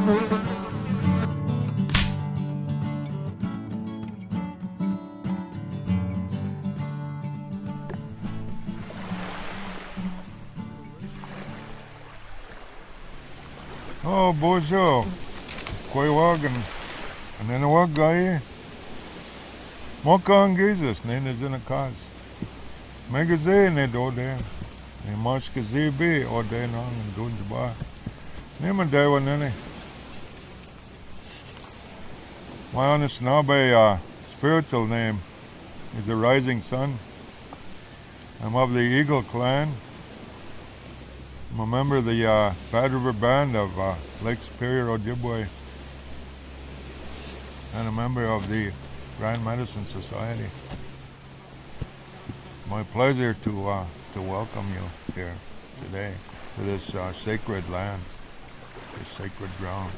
Oh, bojo. Koi wagan. And then wag guy. Mokang Jesus, name is in a cause. Magaze ne do de. Ne mash kazibi or de nong and dunjba. Name a day one any. My honest Nabe spiritual name is the Rising Sun. I'm of the Eagle clan. I'm a member of the Bad River Band of Lake Superior, Ojibwe, and a member of the Grand Medicine Society. My pleasure to welcome you here today to this sacred land, this sacred ground.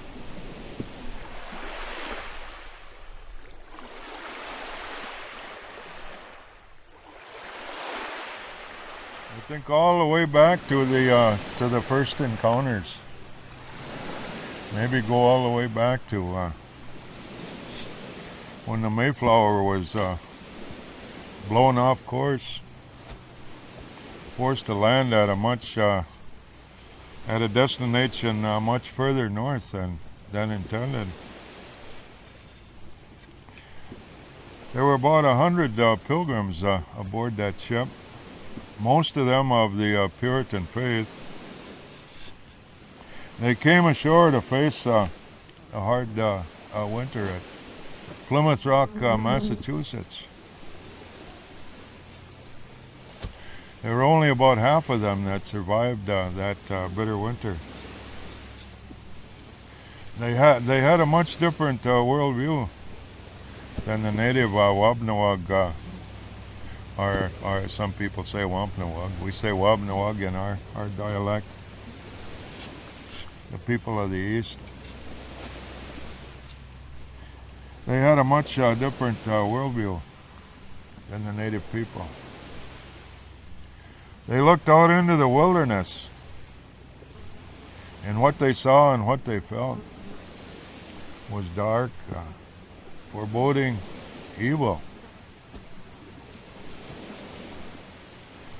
I think all the way back to the first encounters. Maybe go all the way back to when the Mayflower was blown off course, forced to land at a destination much further north than intended. There were about 100 pilgrims aboard that ship. Most of them of the Puritan faith. They came ashore to face a hard winter at Plymouth Rock, Massachusetts. There were only about half of them that survived that bitter winter. They had a much different worldview than the native Wabnawag. Or some people say Wampanoag. We say Wabnawag in our dialect. The people of the East. They had a much different worldview than the native people. They looked out into the wilderness, and what they saw and what they felt was dark, foreboding, evil.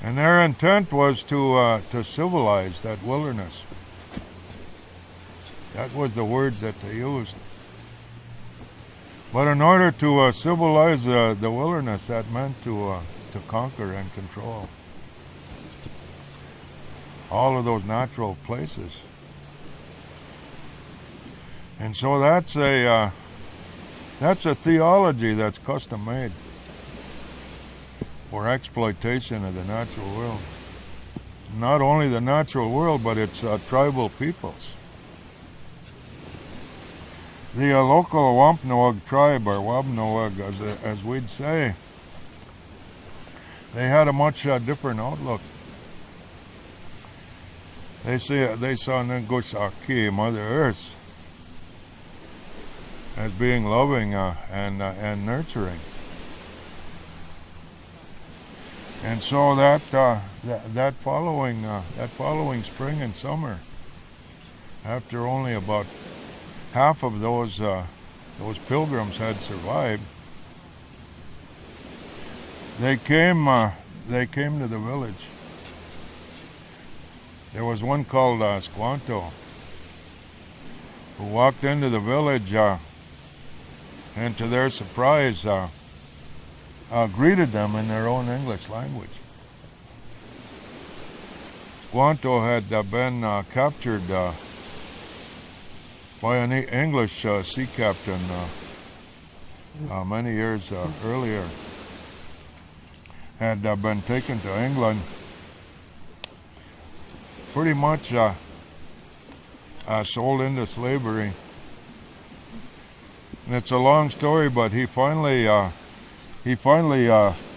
And their intent was to civilize that wilderness. That was the words that they used. But in order to civilize the wilderness, that meant to conquer and control all of those natural places. And so that's a theology that's custom made for exploitation of the natural world. Not only the natural world, but its tribal peoples. The local Wampanoag tribe, or Wabnawag as we'd say, they had a much different outlook. They saw Ngushaki, Mother Earth, as being loving and nurturing. And so that following spring and summer, after only about half of those pilgrims had survived, they came to the village. There was one called Squanto who walked into the village and to their surprise greeted them in their own English language. Squanto had been captured by an English sea captain many years earlier. Had been taken to England, pretty much sold into slavery. And it's a long story, but he finally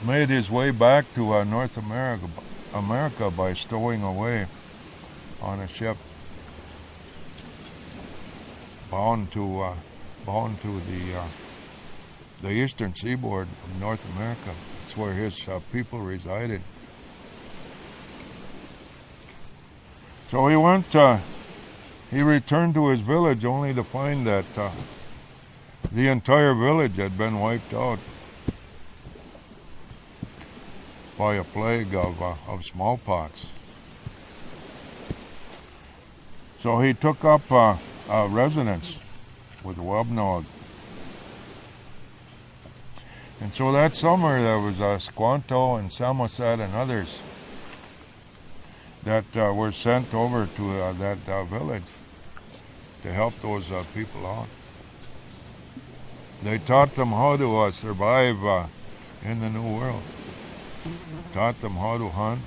made his way back to North America by stowing away on a ship bound to the eastern seaboard of North America. It's where his people resided. So he went he returned to his village only to find that the entire village had been wiped out by a plague of smallpox. So he took up residence with Wampanoag. And so that summer there was Squanto and Samoset and others that were sent over to that village to help those people out. They taught them how to survive in the New World. Taught them how to hunt,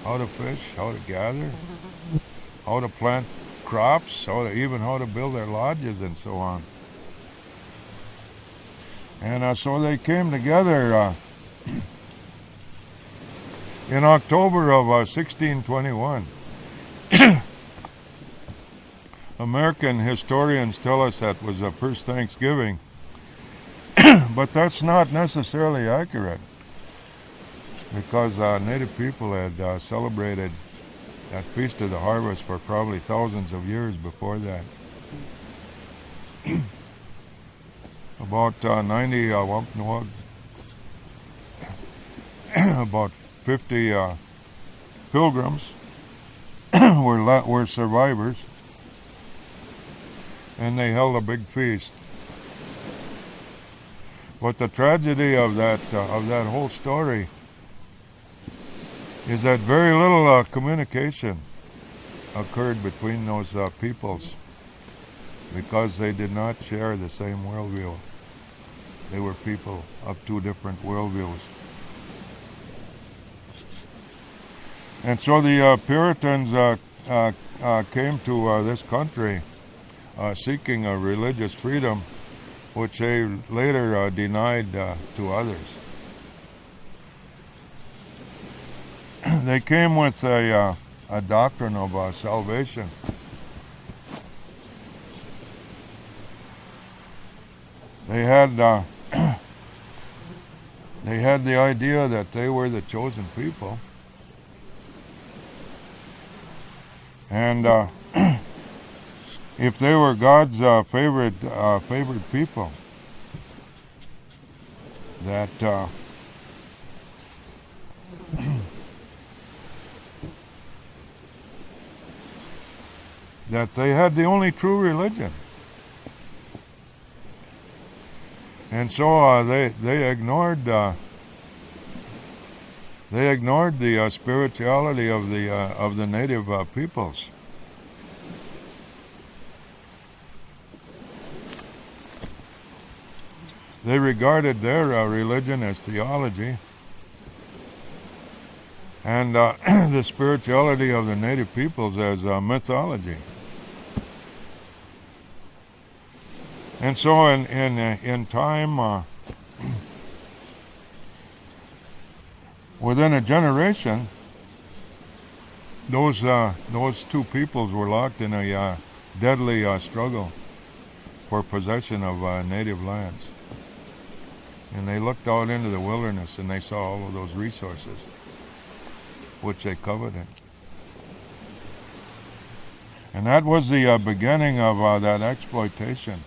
how to fish, how to gather, how to plant crops, even how to build their lodges and so on. And so they came together in October of 1621. American historians tell us that was the first Thanksgiving, but that's not necessarily accurate, because Native people had celebrated that Feast of the Harvest for probably thousands of years before that. About 90 Wampanoag, about 50 pilgrims were survivors, and they held a big feast. But the tragedy of that whole story is that very little communication occurred between those peoples, because they did not share the same worldview. They were people of two different worldviews. And so the Puritans came to this country seeking a religious freedom, which they later denied to others. They came with a doctrine of salvation. They had the idea that they were the chosen people, and if they were God's favorite people, that that they had the only true religion. And so they ignored the spirituality of the native peoples. They regarded their religion as theology, and the spirituality of the native peoples as mythology. And so in time, within a generation, those two peoples were locked in a deadly struggle for possession of native lands. And they looked out into the wilderness and they saw all of those resources which they coveted. And that was the beginning of that exploitation,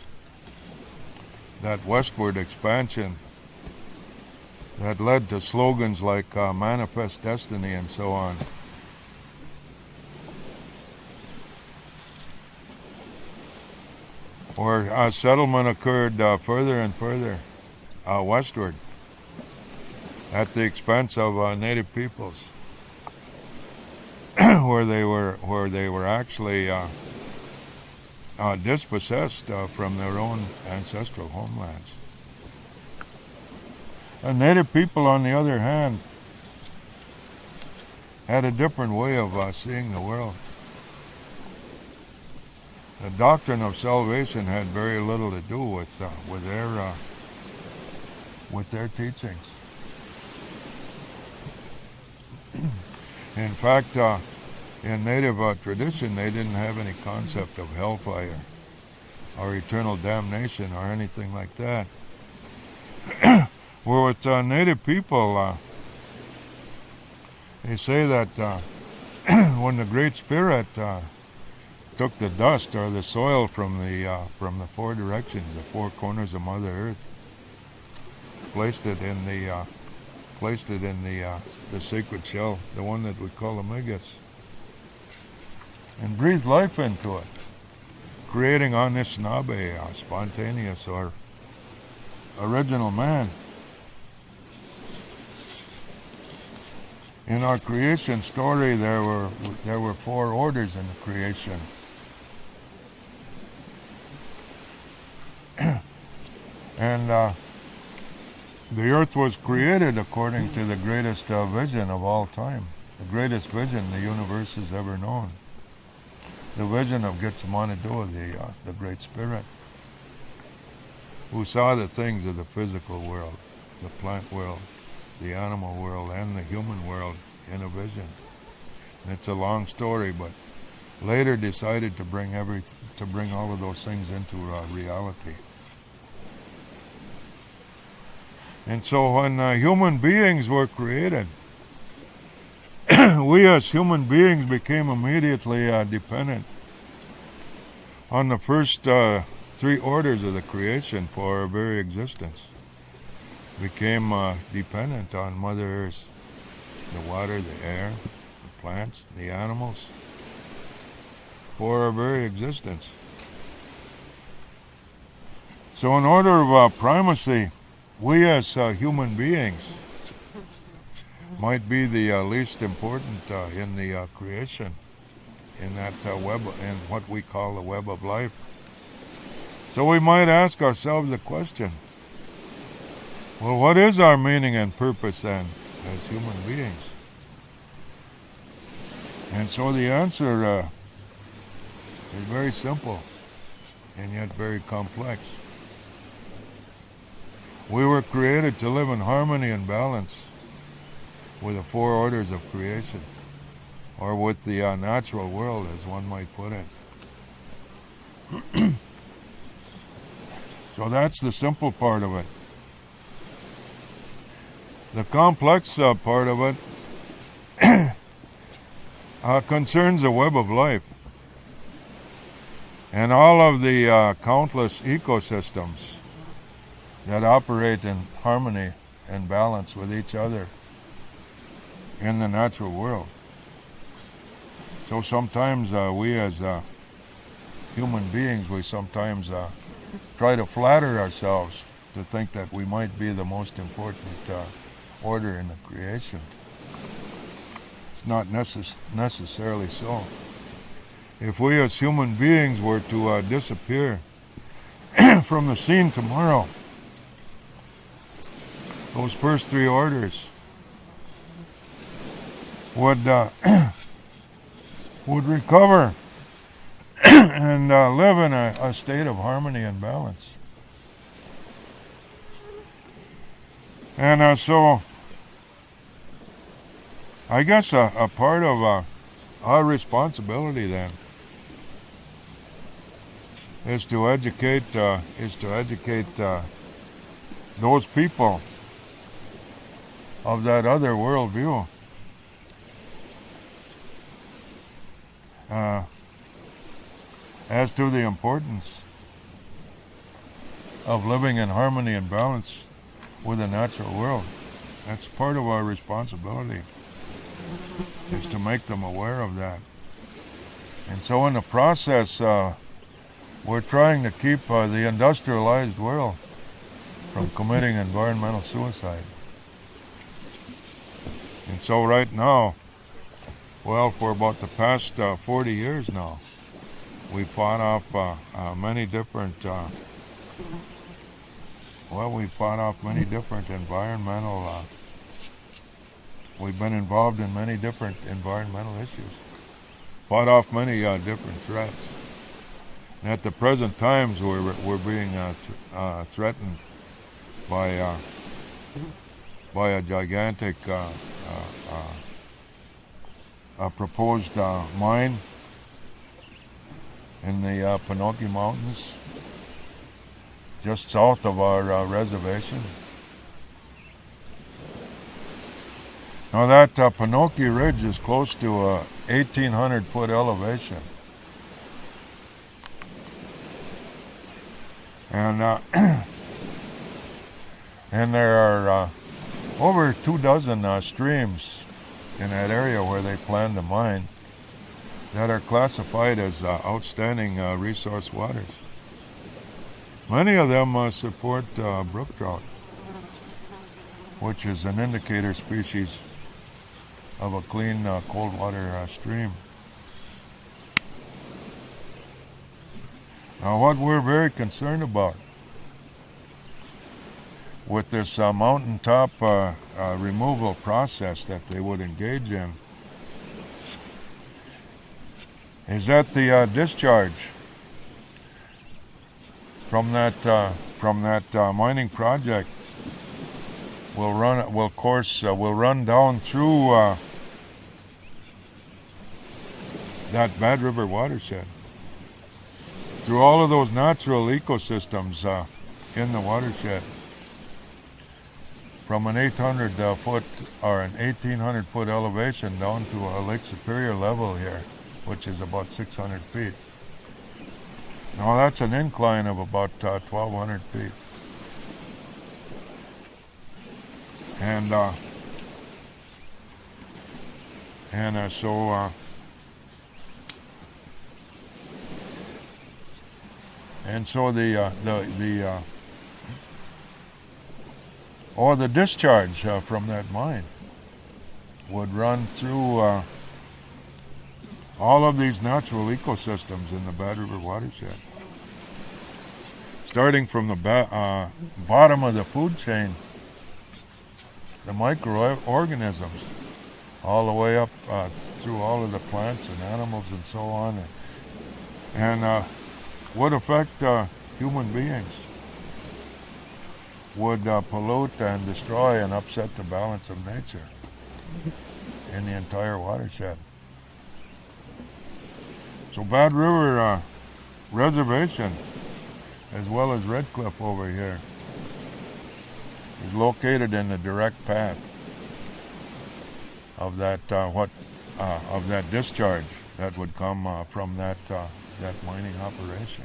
that westward expansion that led to slogans like Manifest Destiny and so on. Where settlement occurred further and further westward at the expense of native peoples, where they were actually dispossessed from their own ancestral homelands. And native people, on the other hand, had a different way of seeing the world. The doctrine of salvation had very little to do with their teachings. In fact, in native tradition, they didn't have any concept of hellfire or eternal damnation or anything like that. Where with native people, they say that when the Great Spirit took the dust or the soil from the four directions, the four corners of Mother Earth, placed it in the sacred shell, the one that we call the Megas, and breathed life into it, creating Anishinaabe, spontaneous or original man. In our creation story, there were four orders in the creation. And the earth was created according to the greatest vision of all time, the greatest vision the universe has ever known, the vision of Gitzimanadu, the Great Spirit, who saw the things of the physical world, the plant world, the animal world, and the human world in a vision. And it's a long story, but later decided to bring all of those things into reality. And so when human beings were created, we as human beings became immediately dependent on the first three orders of the creation for our very existence. Became dependent on Mother Earth, the water, the air, the plants, the animals, for our very existence. So in order of primacy, we as human beings might be the least important in the creation, in that web, in what we call the web of life. So we might ask ourselves the question, well, what is our meaning and purpose then as human beings? And so the answer is very simple and yet very complex. We were created to live in harmony and balance with the four orders of creation, or with the natural world, as one might put it. So that's the simple part of it. The complex part of it concerns the web of life and all of the countless ecosystems that operate in harmony and balance with each other in the natural world. So sometimes we as human beings, we sometimes try to flatter ourselves to think that we might be the most important order in the creation. It's not necessarily so. If we as human beings were to disappear from the scene tomorrow, those first three orders would recover and live in a state of harmony and balance. And so I guess a part of our responsibility then is to educate those people of that other worldview. As to the importance of living in harmony and balance with the natural world. That's part of our responsibility, is to make them aware of that. And so in the process, we're trying to keep the industrialized world from committing environmental suicide. And so right now, well, for about the past 40 years now, we fought off many different environmental, we've been involved in many different environmental issues, fought off many different threats. And at the present times, we're being threatened by a gigantic proposed mine in the Pinocchio Mountains, just south of our reservation. Now that Pinocchio Ridge is close to 1,800 foot elevation, And and there are over 24 streams in that area where they plan to mine that are classified as outstanding resource waters. Many of them support brook trout, which is an indicator species of a clean cold water stream. Now, what we're very concerned about with this mountaintop removal process that they would engage in is that the discharge from that mining project will run down through that Bad River watershed, through all of those natural ecosystems in the watershed, from an 800 foot or an 1800 foot elevation down to a Lake Superior level here, which is about 600 feet. Now that's an incline of about 1,200 feet. And so the discharge from that mine would run through all of these natural ecosystems in the Bad River watershed, starting from the bottom of the food chain, the microorganisms, all the way up through all of the plants and animals and so on, and would affect human beings, would pollute and destroy and upset the balance of nature in the entire watershed. So Bad River Reservation, as well as Red Cliff over here, is located in the direct path of that of that discharge that would come from that mining operation.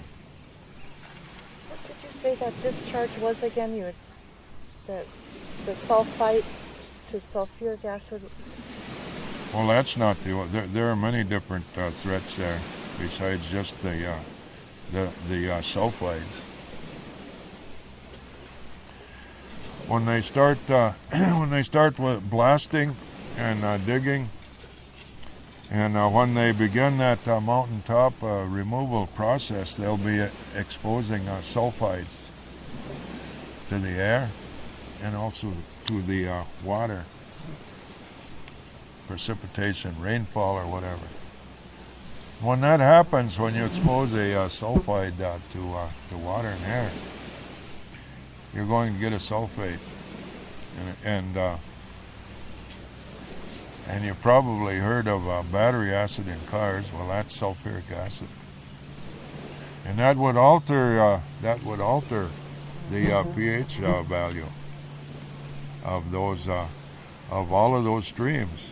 What did you say that discharge was again? The sulfite to sulfuric acid. Well, that's not there are many different threats there besides just the sulfides. When they start with blasting and digging, and when they begin that mountaintop removal process, they'll be exposing sulfides to the air and also to the water, precipitation, rainfall, or whatever. When that happens, when you expose a sulfide to water and air, you're going to get a sulfate, and you've probably heard of battery acid in cars. Well, that's sulfuric acid, and that would alter the pH value of those of all of those streams.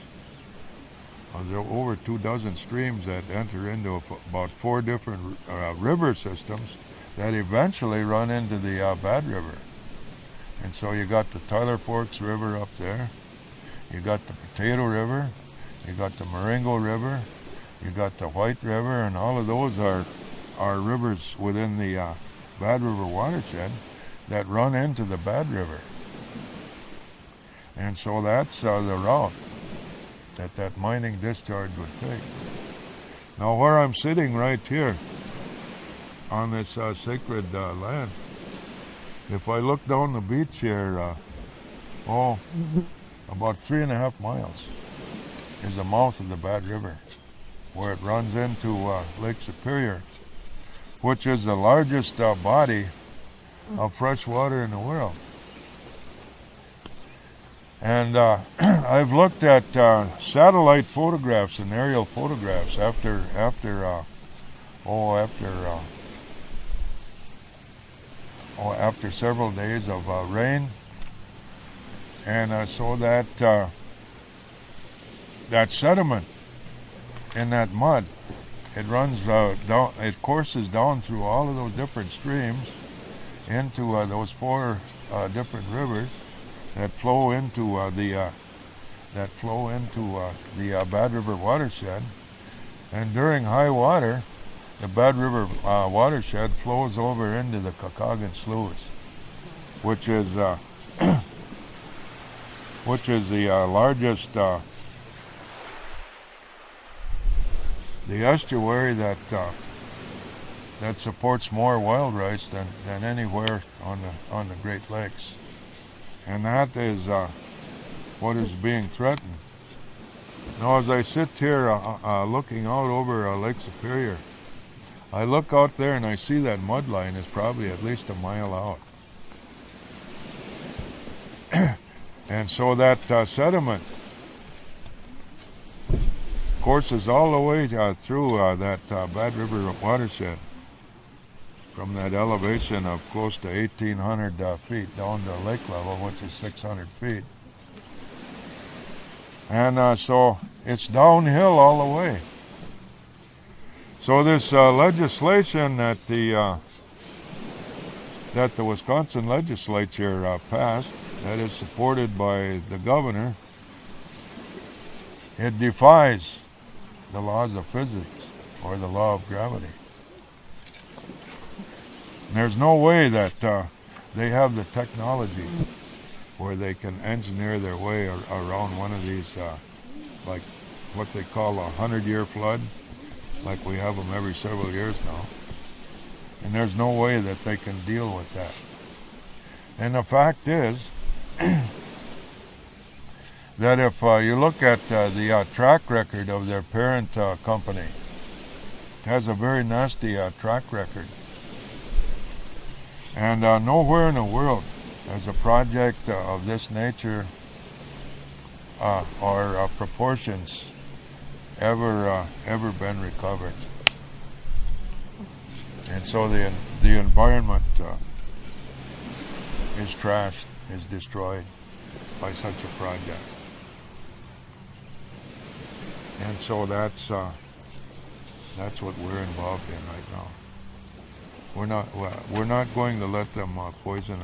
There are over 24 streams that enter into about 4 different river systems that eventually run into the Bad River. And so you got the Tyler Forks River up there, you got the Potato River, you got the Marengo River, you got the White River, and all of those are rivers within the Bad River watershed that run into the Bad River. And so that's the route that mining discharge would take. Now, where I'm sitting right here on this sacred land, if I look down the beach here, about 3.5 miles is the mouth of the Bad River, where it runs into Lake Superior, which is the largest body of fresh water in the world. And I've looked at satellite photographs and aerial photographs after several days of rain, and so that sediment in that mud, it runs down, it courses down through all of those different streams, into those four different rivers that flow into the Bad River watershed. And during high water, the Bad River watershed flows over into the Kakagan Sloughs, which is the largest, the estuary that supports more wild rice than anywhere on the Great Lakes, and that is what is being threatened. Now, as I sit here looking out over Lake Superior, I look out there and I see that mud line is probably at least a mile out. And so that sediment courses all the way through that Bad River watershed from that elevation of close to 1,800 feet down to lake level, which is 600 feet. And so it's downhill all the way. So this legislation that the Wisconsin legislature passed, that is supported by the governor, it defies the laws of physics or the law of gravity. And there's no way that they have the technology where they can engineer their way around one of these, like what they call a 100-year flood, like we have them every several years now. And there's no way that they can deal with that. And the fact is that if you look at the track record of their parent company, it has a very nasty track record. And nowhere in the world has a project of this nature or proportions ever been recovered. And so the environment is trashed, is destroyed by such a project. And so that's what we're involved in right now. We're not going to let them poison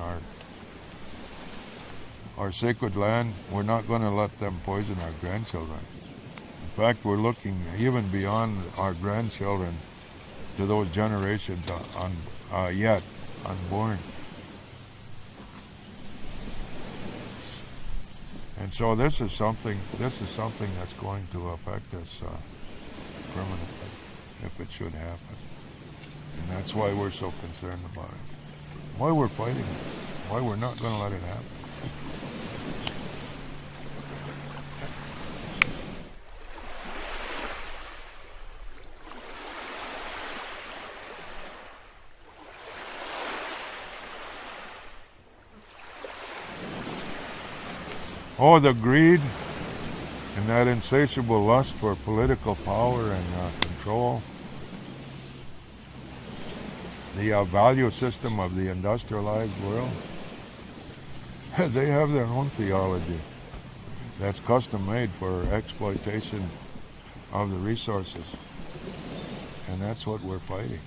our sacred land. We're not going to let them poison our grandchildren. In fact, we're looking even beyond our grandchildren to those generations yet unborn. And so this is something that's going to affect us permanently if it should happen. And that's why we're so concerned about it. Why we're fighting it. Why we're not going to let it happen. Oh, the greed and that insatiable lust for political power and control. The value system of the industrialized world. They have their own theology that's custom made for exploitation of the resources. And that's what we're fighting.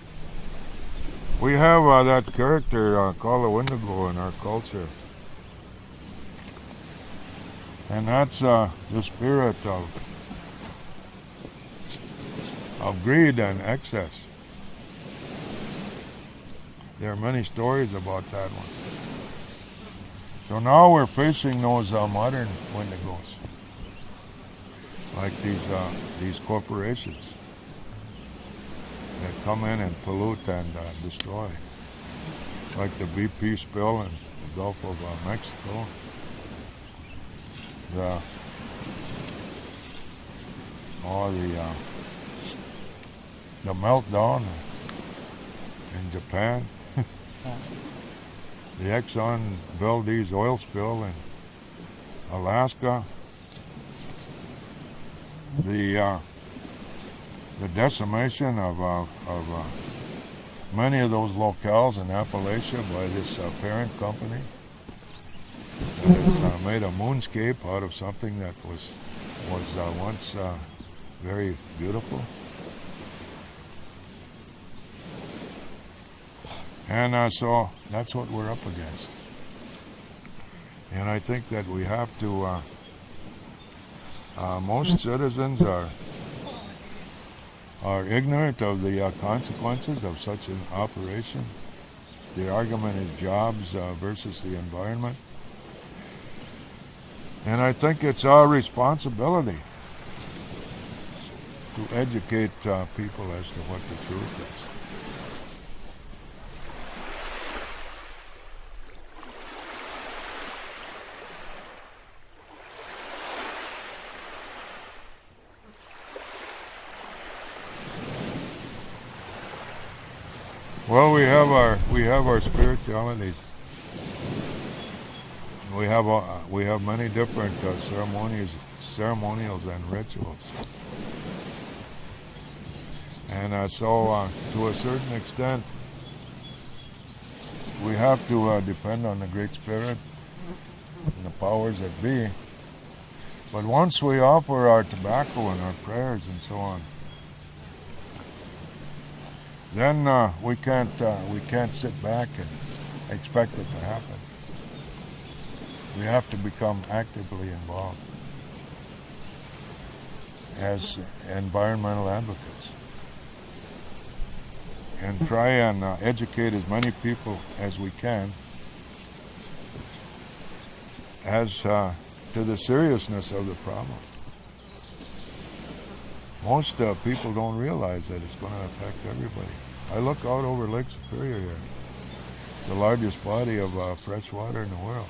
We have that character called the Wendigo in our culture. And that's the spirit of greed and excess. There are many stories about that one. So now we're facing those modern Wendigos, like these corporations that come in and pollute and destroy, like the BP spill in the Gulf of Mexico. The meltdown in Japan, the Exxon Valdez oil spill in Alaska, the decimation of many of those locales in Appalachia by this parent company that has made a moonscape out of something that was once very beautiful. And so that's what we're up against. And I think that we have to, most citizens are ignorant of the consequences of such an operation. The argument is jobs versus the environment. And I think it's our responsibility to educate people as to what the truth is. Well, we have our spiritualities. We have many different ceremonials and rituals, and so to a certain extent, we have to depend on the Great Spirit and the powers that be. But once we offer our tobacco and our prayers and so on, then we can't sit back and expect it to happen. We have to become actively involved as environmental advocates and try and educate as many people as we can as to the seriousness of the problem. Most people don't realize that it's going to affect everybody. I look out over Lake Superior here. It's the largest body of fresh water in the world.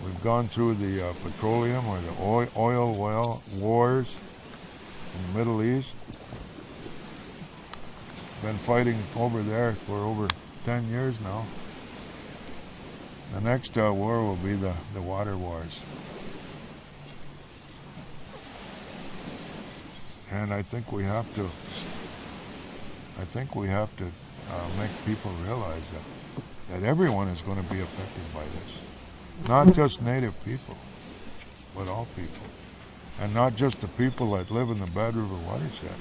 We've gone through the petroleum or the oil well wars in the Middle East. Been fighting over there for over 10 years now. The next war will be the water wars. And I think we have to make people realize that everyone is going to be affected by this. Not just Native people, but all people. And not just the people that live in the Bad River watershed,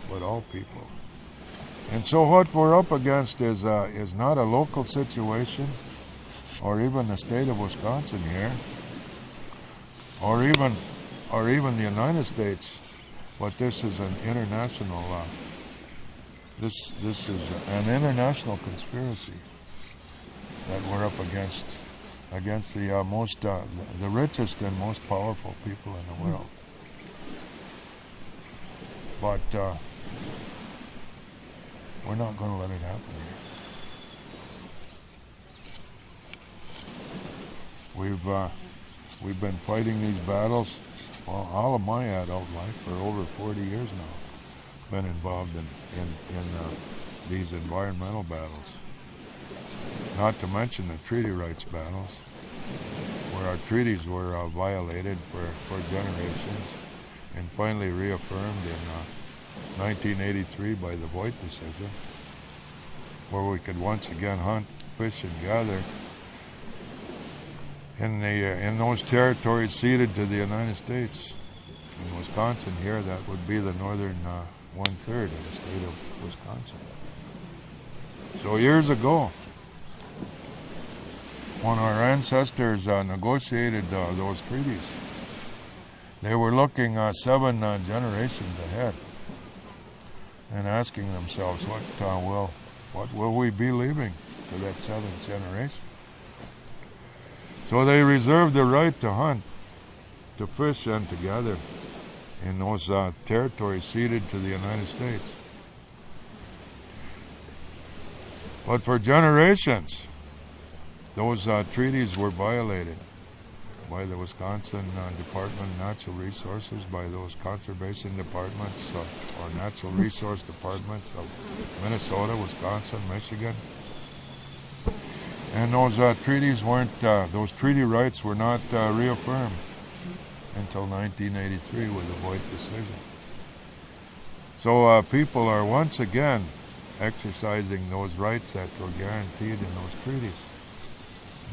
but all people. And so what we're up against is not a local situation, or even the state of Wisconsin here, or even the United States, but this is an international. This is an international conspiracy that we're up against the richest and most powerful people in the world. But we're not going to let it happen here. We've been fighting these battles all of my adult life for over 40 years now. Been involved in these environmental battles. Not to mention the treaty rights battles, where our treaties were violated for generations and finally reaffirmed in 1983 by the Voigt decision, where we could once again hunt, fish, and gather in those territories ceded to the United States. In Wisconsin here, that would be the northern one-third of the state of Wisconsin. So years ago, when our ancestors negotiated those treaties, they were looking 7 generations ahead and asking themselves, what will we be leaving to that 7th generation? So they reserved the right to hunt, to fish, and to gather in those territories ceded to the United States. But for generations, those treaties were violated by the Wisconsin Department of Natural Resources, by those conservation departments or natural resource departments of Minnesota, Wisconsin, Michigan. And those those treaty rights were not reaffirmed until 1983 with the Voigt decision. So people are once again exercising those rights that were guaranteed in those treaties.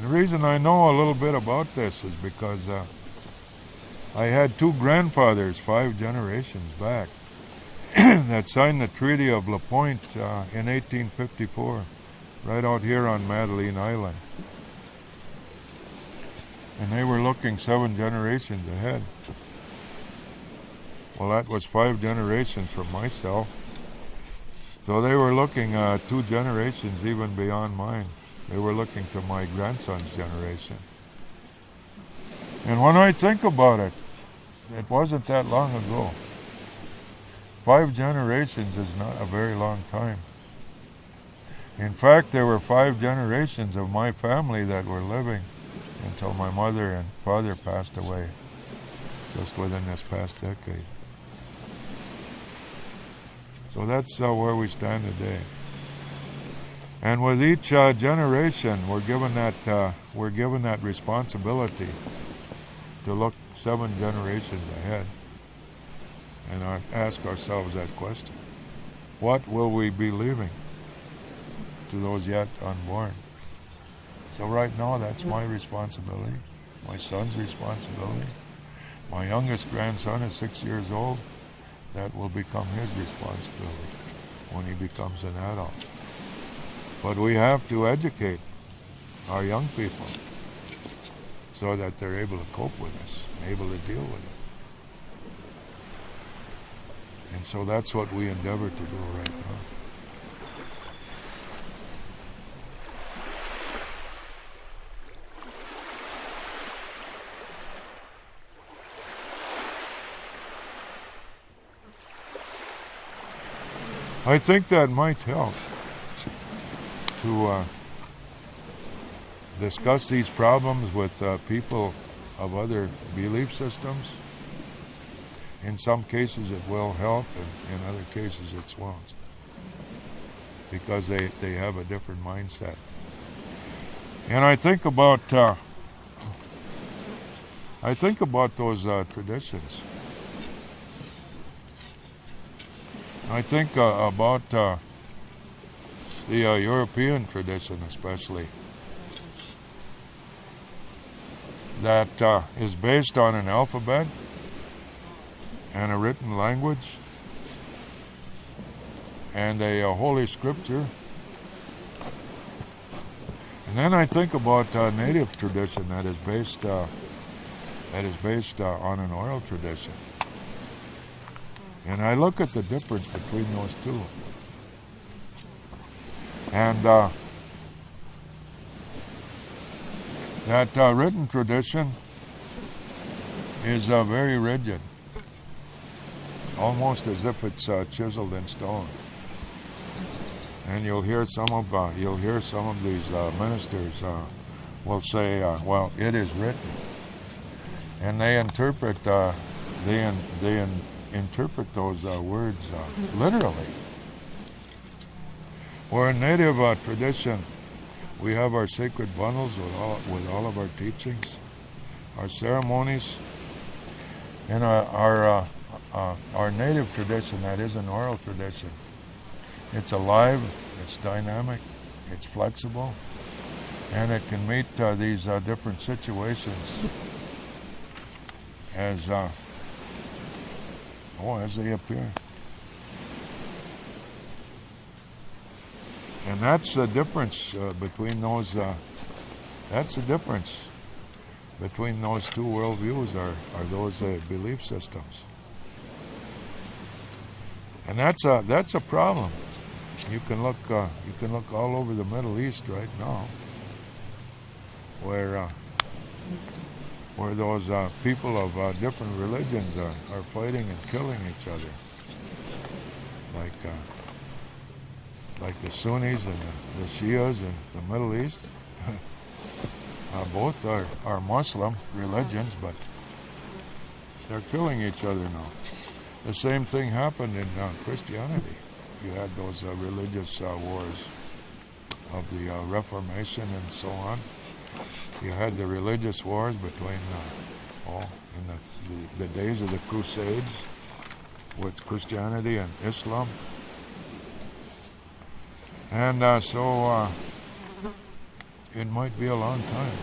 The reason I know a little bit about this is because I had 2 grandfathers 5 generations back that signed the Treaty of La Pointe in 1854, right out here on Madeline Island. And they were looking 7 generations ahead. Well, that was 5 generations from myself. So they were looking 2 generations even beyond mine. They were looking to my grandson's generation. And when I think about it, it wasn't that long ago. 5 generations is not a very long time. In fact, there were 5 generations of my family that were living until my mother and father passed away just within this past decade. So that's where we stand today. And with each generation, we're given that responsibility to look 7 generations ahead and ask ourselves that question: what will we be leaving to those yet unborn? So right now, that's my responsibility, my son's responsibility. My youngest grandson is 6 years old. That will become his responsibility when he becomes an adult. But we have to educate our young people so that they're able to cope with this, able to deal with it. And so that's what we endeavor to do right now. I think that might help to discuss these problems with people of other belief systems. In some cases it will help, and in other cases it won't, because they have a different mindset. And I think about those traditions. I think about the European tradition, especially, that is based on an alphabet and a written language and a holy scripture. And then I think about native tradition that is based on an oral tradition. And I look at the difference between those two. And that written tradition is very rigid, almost as if it's chiseled in stone. And you'll hear some of these ministers will say, "Well, it is written," and they interpret interpret those words literally. Or in native tradition, we have our sacred bundles with all of our teachings, our ceremonies, and our native tradition, that is an oral tradition. It's alive, it's dynamic, it's flexible, and it can meet these different situations as they appear. And that's the difference between those. That's the difference between those two worldviews are those belief systems. And that's a problem. You can look all over the Middle East right now, where those people of different religions are fighting and killing each other, like the Sunnis and the Shias in the Middle East. Both are Muslim religions, but they're killing each other now. The same thing happened in Christianity. You had those religious wars of the Reformation and so on. You had the religious wars between in the days of the Crusades with Christianity and Islam. And so it might be a long time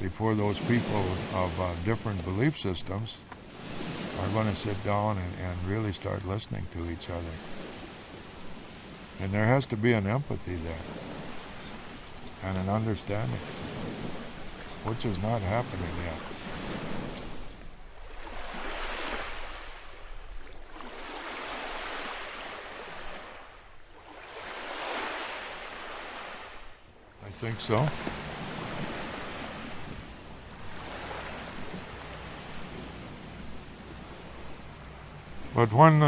before those people of different belief systems are going to sit down and really start listening to each other. And there has to be an empathy there and an understanding, which is not happening yet. I think so. But when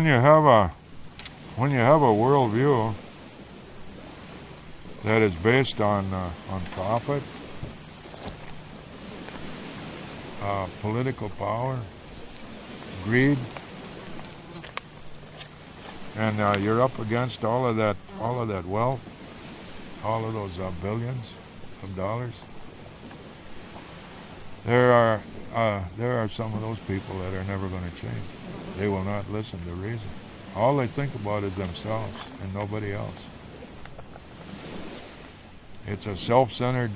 you have a worldview that is based on profit, political power, greed, and you're up against all of that wealth, all of those billions of dollars. There are some of those people that are never going to change. They will not listen to reason. All they think about is themselves and nobody else. It's a self-centered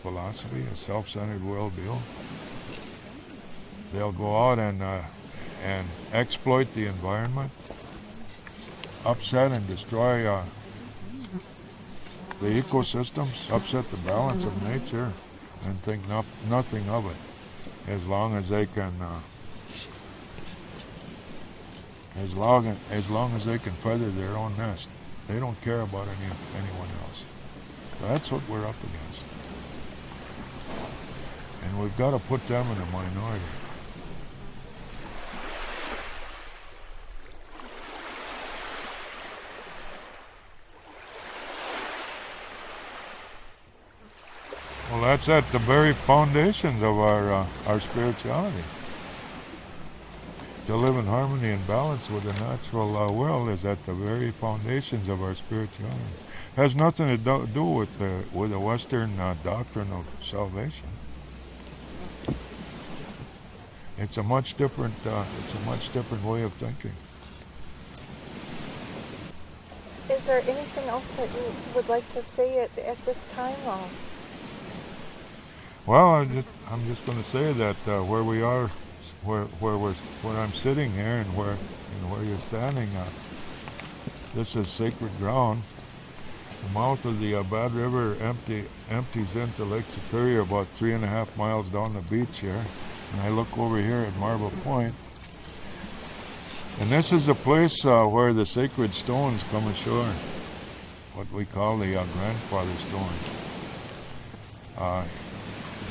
philosophy, a self-centered worldview. They'll go out and exploit the environment, upset and destroy the ecosystems, upset the balance of nature, and think nothing of it, as long as they can feather their own nest. They don't care about anyone else. That's what we're up against, and we've got to put them in a minority. Well, that's at the very foundations of our spirituality. To live in harmony and balance with the natural world is at the very foundations of our spirituality. It has nothing to do with the Western doctrine of salvation. It's a much different way of thinking. Is there anything else that you would like to say at this time? Well, I'm just going to say that where we are, where I'm sitting here, and where you're standing, this is sacred ground. The mouth of the Bad River empties into Lake Superior about 3.5 miles down the beach here. And I look over here at Marble Point, and this is a place where the sacred stones come ashore, what we call the grandfather stones.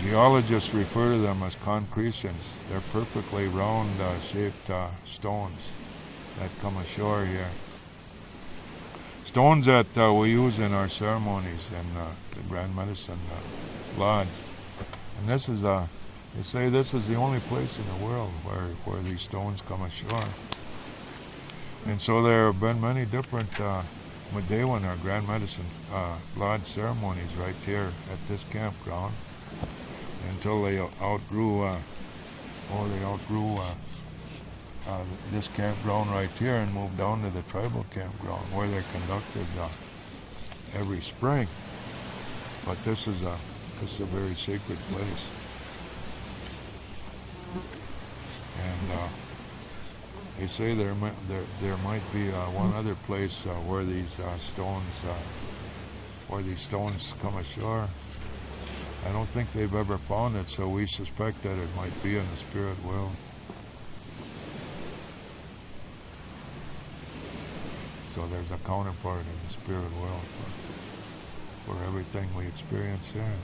Geologists refer to them as concretions. They're perfectly round shaped stones that come ashore here. Stones that we use in our ceremonies in the Grand Medicine Lodge. And this is they say this is the only place in the world where these stones come ashore. And so there have been many different Medewan or Grand Medicine Lodge ceremonies right here at this campground, until they outgrew this campground right here and moved down to the tribal campground where they're conducted every spring. But this is a very sacred place, and they say there might be one other place where these stones come ashore. I don't think they've ever found it, so we suspect that it might be in the spirit world. So there's a counterpart in the spirit world for everything we experience here.